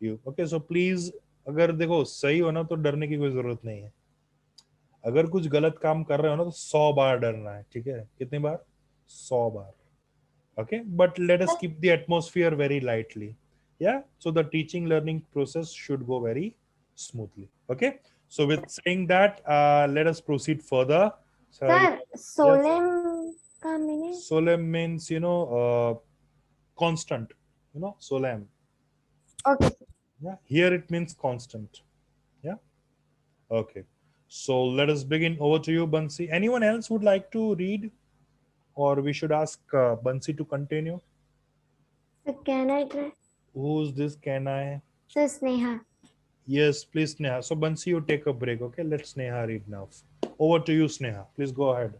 you. Okay, so please, अगर देखो सही हो ना तो डरने की कोई जरूरत नहीं है. अगर कुछ गलत काम कर रहे हो ना तो 100 बार डरना है. ठीक है, कितनी बार? 100 बार. Okay, but let us keep the atmosphere very lightly. Yeah, so the teaching learning process should go very smoothly. Okay, so with saying that, let us proceed further. So Sir, yes, solemn का meaning? solemn means constant, solemn. Okay. Yeah, here it means constant. Yeah. Okay, so let us begin. Over to you, Bansi. Anyone else would like to read, or we should ask Bansi to continue? So can I try? Who's this? Can I? So Sneha. Yes, please, Sneha. So, Bansi, you take a break, okay? Let Sneha read now. Over to you, Sneha. Please go ahead.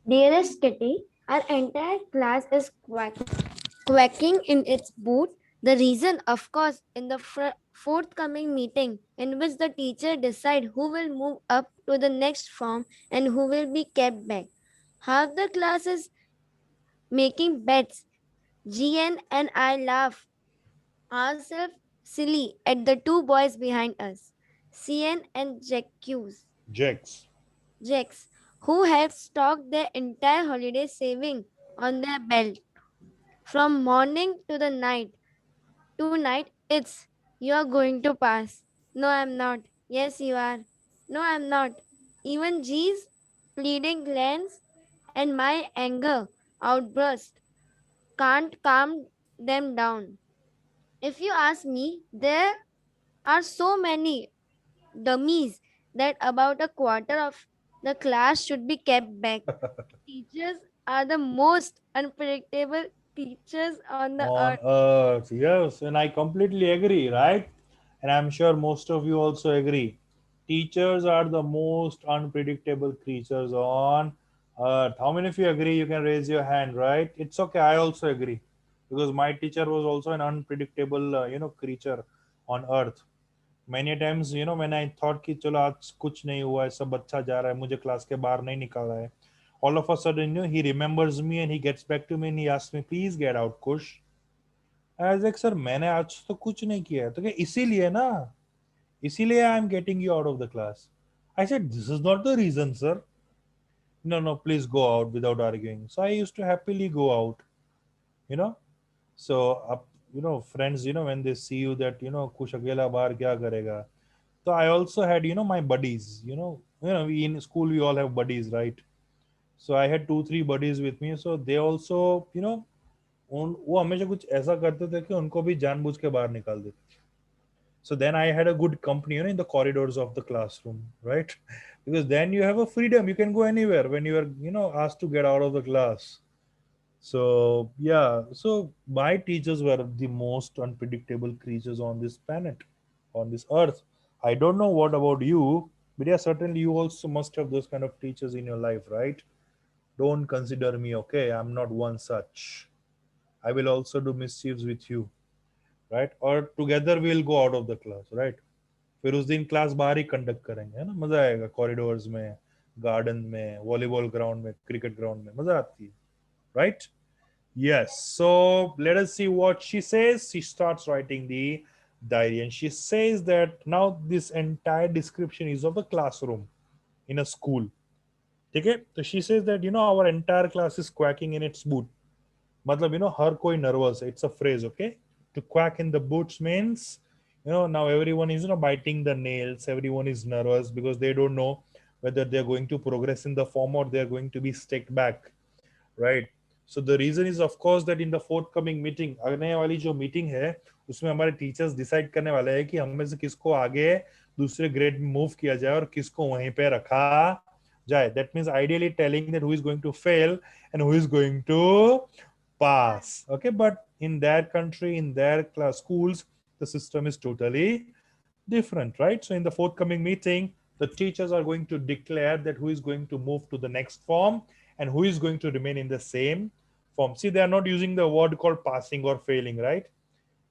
Dearest Kitty, our entire class is quacking in its boot. The reason, of course, in the forthcoming meeting, in which the teacher decide who will move up to the next form and who will be kept back. Half the class is making bets. GN and I laugh ourselves silly at the two boys behind us, CN and Jex. Jax, who had stocked their entire holiday saving on their belt. From morning to the night, tonight it's you are going to pass. No, I'm not. Yes, you are. No, I'm not. Even G's pleading glance and my anger outburst can't calm them down. If you ask me, there are so many dummies that about a quarter of the class should be kept back. Teachers are the most unpredictable teachers on the On earth. earth, yes, and I completely agree, right? And I'm sure most of you also agree. Teachers are the most unpredictable creatures on earth. How many of you agree? You can raise your hand, right? It's okay, I also agree, because my teacher was also an unpredictable creature on earth. Many times, when I thought कि चलो आज कुछ नहीं हुआ है, सब अच्छा जा रहा है, मुझे क्लास के बाहर नहीं निकाला है, all of a sudden, he remembers me and he gets back to me and he asks me, please get out, Kush. As एक सर मैंने आज तो कुछ नहीं किया है, तो क्या इसीलिए ना, इसीलिए I am getting you out of the class. I said this is not the reason sir. No, no, please go out without arguing. So I used to happily go out, you know. So friends, when they see you that kush akela bahar kya karega. So I also had my buddies. We in school we all have buddies, right? So I had 2 3 buddies with me. So they also वो हमेशा कुछ ऐसा करते थे कि उनको भी जानबूझ के बाहर निकाल देते. So then I had a good company, in the corridors of the classroom, right? Because then you have a freedom, you can go anywhere when you are asked to get out of the class. So yeah, so my teachers were the most unpredictable creatures on this planet, on this earth. I don't know what about you, but yeah, certainly you also must have those kind of teachers in your life, right? Don't consider me, okay? I'm not one such. I will also do mischiefs with you, right? Or together we'll go out of the class, right? फिर उस दिन class बाहर ही conduct करेंगे, है ना, मजा आएगा, corridors में, गार्डन में, वॉलीबॉल ग्राउंड में, क्रिकेट ग्राउंड में, मजा आती है, right? Yes. So let us see what she says. She starts writing the diary and she says that now this entire description is of the classroom in a school. Okay. So she says that our entire class is quacking in its boot. मतलब हर कोई nervous है. It's a phrase, okay? To quack in the boots means now everyone is biting the nails. Everyone is nervous because they don't know whether they're going to progress in the form or they're going to be sticked back, right? So the reason is of course that in the forthcoming meeting, आने वाली जो meeting है उसमें हमारे teachers decide करने वाले हैं कि हम में से किसको आगे दूसरे ग्रेड में मूव किया जाए और किसको वहीं पे रखा जाए. That means ideally telling that who is going to fail and who is going to pass. Okay, but in their country, in their class schools, the system is totally different, right? So in the forthcoming meeting, the teachers are going to declare that who is going to move to the next form and who is going to remain in the same form. See, they are not using the word called passing or failing, right?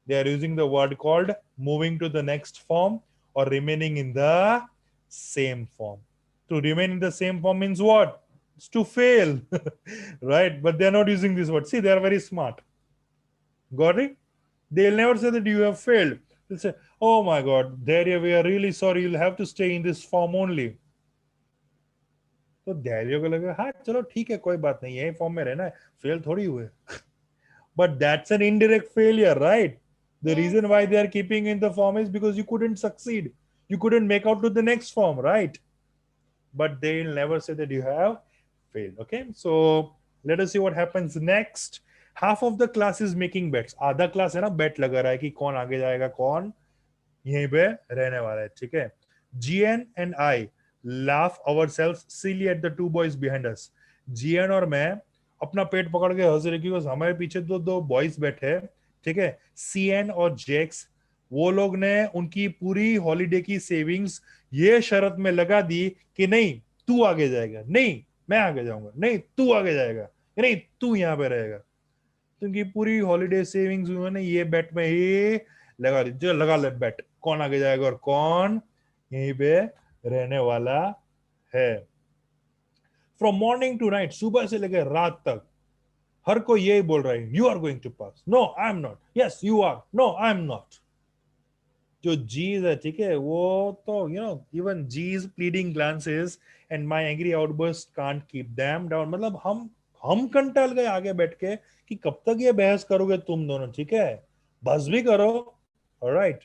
They are using the word called moving to the next form or remaining in the same form. To remain in the same form means what? It's to fail, right? But they're not using this word. See, they are very smart. Got it? They'll never say that you have failed. They'll say, oh my God, Daria, we are really sorry. You'll have to stay in this form only. तो धैर्य को लगे हाँ चलो ठीक है कोई बात नहीं यही फॉर्म में रहना है फेल थोड़ी हुए. But that's an indirect failure, right? The Yes. reason why they are keeping in the form is because you couldn't succeed. You couldn't make out to the next form, right? But they'll never say that you have failed. Okay, so let us see what happens next. Half of the class is making bets. आधा class है ना bet लगा रहा है कि कौन आगे जाएगा कौन यहीं पे रहने वाला है. ठीक है. GN and I laugh ourselves silly at the two boys behind us. GN और मैं अपना पेट पकड़ के हंस रहे क्योंकि हमारे पीछे दो दो बॉयज बैठे हैं. ठीक है. CN और जेक्स वो लोग ने उनकी पूरी हॉलीडे की सेविंग्स ये शर्त में लगा दी कि नहीं तू आगे जाएगा, नहीं मैं आगे जाऊंगा, नहीं तू आगे जाएगा, नहीं तू यहाँ पे रहेगा. तो उनकी पूरी हॉलीडे सेविंग्स उन्होंने ये बेट में ही लगा दी. जो लगा ले बेट कौन आगे जाएगा और कौन यहीं पे रहने वाला है. फ्रॉम मॉर्निंग टू नाइट, सुबह से लेकर रात तक हर कोई यही बोल रहा है, you are going to pass, no I am not, yes you are, no I am not. जो जीज है, ठीक है, वो तो even these pleading glances and my angry outburst can't keep them down. मतलब हम कंटाल गए आगे बैठ के कि कब तक ये बहस करोगे तुम दोनों, ठीक है, बस भी करो, alright,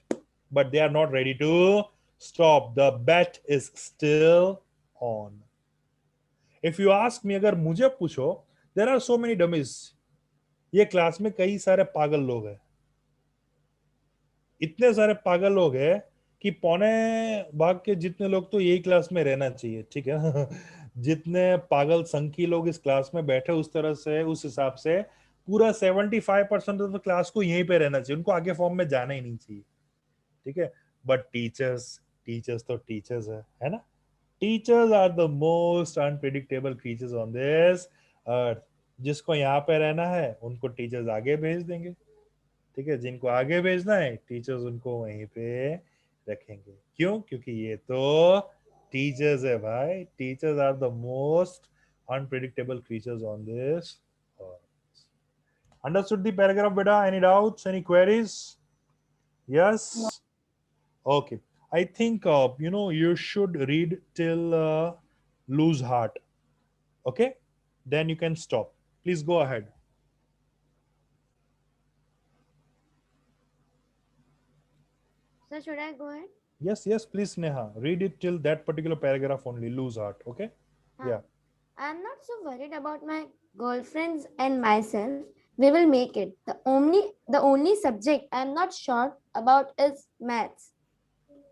but they are not ready to stop, the bat is still on. If you ask me, अगर मुझे पूछो, there are so many dummies, ये क्लास में कई सारे पागल लोग हैं, इतने सारे पागल लोग हैं कि पौने भाग के जितने लोग तो यही क्लास में रहना चाहिए, ठीक है ना। जितने पागल संकी लोग इस क्लास में बैठे, उस तरह से, उस हिसाब से पूरा 75% ऑफ द क्लास को यहीं पे रहना चाहिए, उनको आगे फॉर्म में जाना ही नहीं चाहिए, ठीक है। बट टीचर्स, टीचर्स तो टीचर्स है ना। Teachers are the most unpredictable creatures on this earth. जिसको यहाँ पे रहना है उनको टीचर्स आगे भेज देंगे, ठीक है, जिनको आगे भेजना है टीचर्स उनको वहीं पे रखेंगे। क्यों? क्योंकि ये तो टीचर्स है भाई, teachers are the most unpredictable creatures on this earth. Understood the paragraph बेटा? Any doubts, any queries? Yes, No. okay. I think you should read till lose heart, okay, then you can stop. Please go ahead. So should I go ahead? Yes, yes, please, Neha, read it till that particular paragraph only, lose heart, okay. Huh. Yeah. I'm not so worried about my girlfriends and myself. We will make it. The only subject I'm not sure about is maths.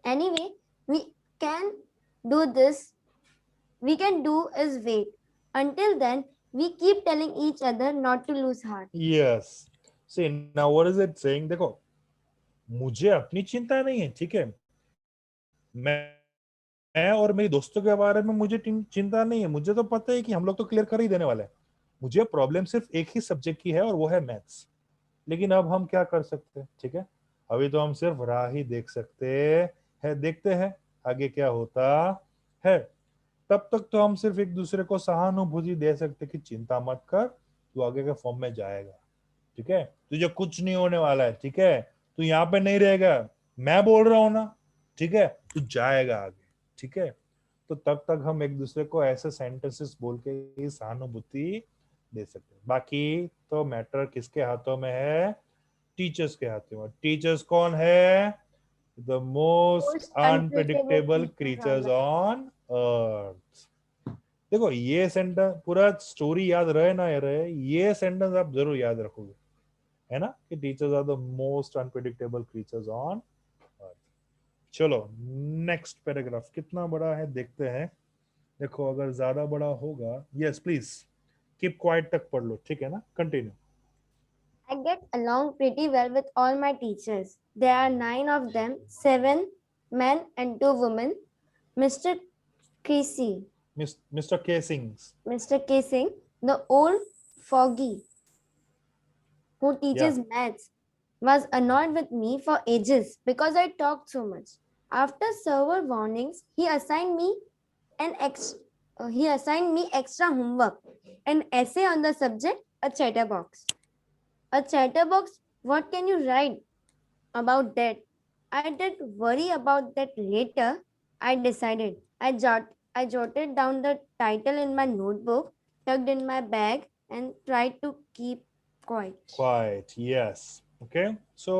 Anyway, we can do this. We can do is wait. Until then, we keep telling each other not to lose heart. Yes. See, now what is it saying? देखो, मुझे अपनी चिंता नहीं है, ठीक है, मैं और मेरी दोस्तों के बारे में मुझे चिंता नहीं है, मुझे तो पता है कि हम लोग तो क्लियर कर ही देने वाले हैं। मुझे प्रॉब्लम सिर्फ एक ही सब्जेक्ट की है और वो है मैथ्स। लेकिन अब हम क्या कर सकते हैं, ठीक है, अभी तो हम सिर्फ राह ही देख सकते हैं, देखते हैं आगे क्या होता है। तब तक तो हम सिर्फ एक दूसरे को सहानुभूति दे सकते कि चिंता मत कर, तू आगे के फॉर्म में जाएगा, ठीक है, तुझे कुछ नहीं होने वाला है, ठीक है, तू यहाँ पे नहीं रहेगा, मैं बोल रहा हूं ना, ठीक है, तू जाएगा आगे, ठीक है। तो तब तक हम एक दूसरे को ऐसे सेंटेंसेस बोल के ही सहानुभूति दे सकते हैं। बाकी तो मैटर किसके हाथों में है? टीचर्स के हाथों में। टीचर्स कौन है? The most Most unpredictable unpredictable creatures on creatures the on earth. देखो, ये सेंटेंस पूरा स्टोरी याद रहे ना रहे, ये सेंटेंस आप जरूर याद रखोगे, है ना, कि teachers are the most unpredictable creatures on earth. चलो नेक्स्ट पैराग्राफ कितना बड़ा है देखते हैं। देखो, अगर ज्यादा बड़ा होगा, यस प्लीज कीप क्वाइट तक पढ़ लो, ठीक है ना, continue. I get along pretty well with all my teachers. There are 9 of them, 7 men and 2 women. Mr. Casey, mister के sings, Mr. Casing, the old foggy who या teaches maths, was annoyed with me for ages because I talked so much. After several warnings, an ex- he assigned me extra homework, an essay on the subject, a chatterbox. A chatterbox, what can you write about that? I did worry about that later. I decided. I jotted down the title in my notebook, tucked in my bag, and tried to keep quiet. Quiet, yes, okay. So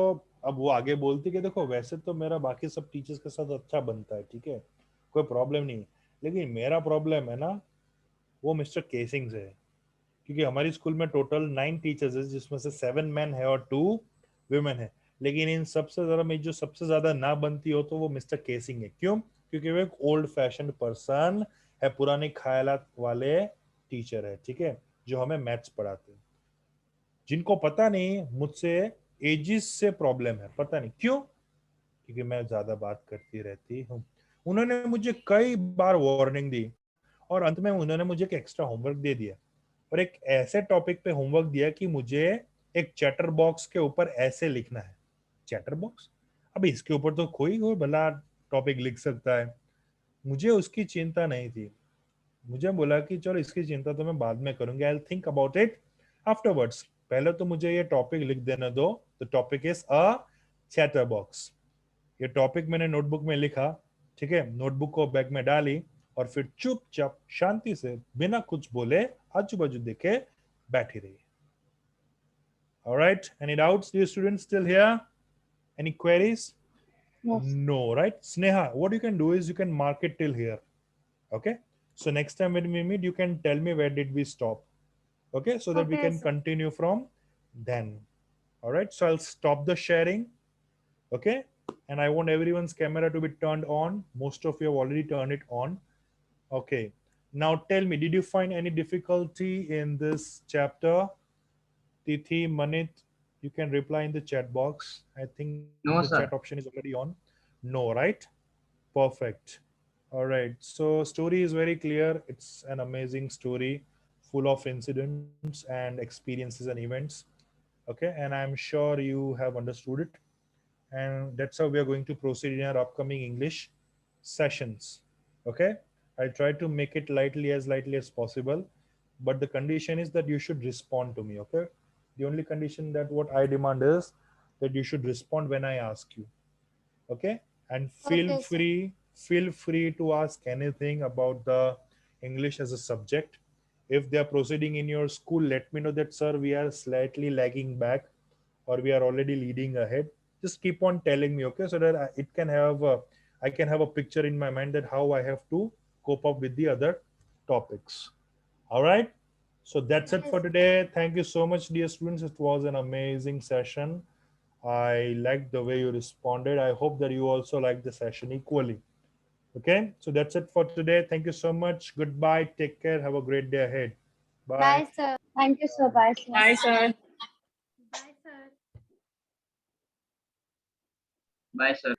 अब वो आगे बोलती कि देखो, वैसे तो मेरा बाकी सब टीचर्स के साथ अच्छा बनता है, ठीक है, कोई प्रॉब्लम नहीं, लेकिन मेरा प्रॉब्लम है ना, वो मिस्टर केसिंग से है। क्योंकि हमारी स्कूल में टोटल 9 टीचर्स है, जिसमें से 7 men है और 2 women है। लेकिन इन सबसे ज्यादा में जो सबसे ज्यादा ना बनती हो तो वो मिस्टर केसिंग है। क्यों? क्योंकि वो एक ओल्ड फैशन पर्सन है, पुराने ख्यालात वाले टीचर है, ठीक है, जो हमें मैथ्स पढ़ाते हैं, जिनको पता नहीं मुझसे एजिस से प्रॉब्लम है, पता नहीं क्यों, क्योंकि मैं ज्यादा बात करती रहती हूँ। उन्होंने मुझे कई बार वार्निंग दी और अंत में उन्होंने मुझे एक एक्स्ट्रा होमवर्क दे दिया, और एक ऐसे टॉपिक पे होमवर्क दिया कि मुझे एक चैटर बॉक्स के ऊपर ऐसे लिखना है। चैटर बॉक्स, अब इसके ऊपर तो कोई भला टॉपिक लिख सकता है, मुझे उसकी चिंता नहीं थी। मुझे बोला कि चलो इसकी चिंता तो मैं बाद में करूंगी, I will think about it afterwards. पहले तो मुझे ये टॉपिक लिख देने दो। The topic is a chatter box. ये टॉपिक मैंने नोटबुक में लिखा, ठीक है, नोटबुक को बैग में डाली और फिर चुपचाप शांति से बिना कुछ बोले आजू बाजू देखे बैठी रही। Alright, any doubts, dear students, still here? Any queries? Yes. No, right? Sneha, what you can do is you can mark it till here. Okay, so next time when we meet, you can tell me where did we stop. Okay, so that we Okay, can sir. continue from then. All right, so I'll stop the sharing. Okay, and I want everyone's camera to be turned on. Most of you have already turned it on. Okay, now tell me, did you find any difficulty in this chapter? Tithi, Manit, you can reply in the chat box. I think the chat No, option sir. is already on. No, right? Perfect. All right. So story is very clear. It's an amazing story, full of incidents and experiences and events. Okay, and I'm sure you have understood it. And that's how we are going to proceed in our upcoming English sessions. Okay, I'll try to make it lightly as possible, but the condition is that you should respond to me. Okay, the only condition that what I demand is that you should respond when I ask you. Okay, and feel Okay, sir. free feel free to ask anything about the English as a subject. If they are proceeding in your school, let me know that, sir, we are slightly lagging back or we are already leading ahead. Just keep on telling me, okay, so that it can have I can have a picture in my mind that how I have to cope up with the other topics. All right, so that's it for Yes. today. Thank you so much, dear students. It was an amazing session. I liked the way you responded. I hope that you also liked the session equally. Okay, so that's it for today. Thank you so much. Goodbye. Take care. Have a great day ahead. Bye. Bye, sir. Thank you, sir. Bye, sir. Bye, sir. Bye, sir. Bye, sir.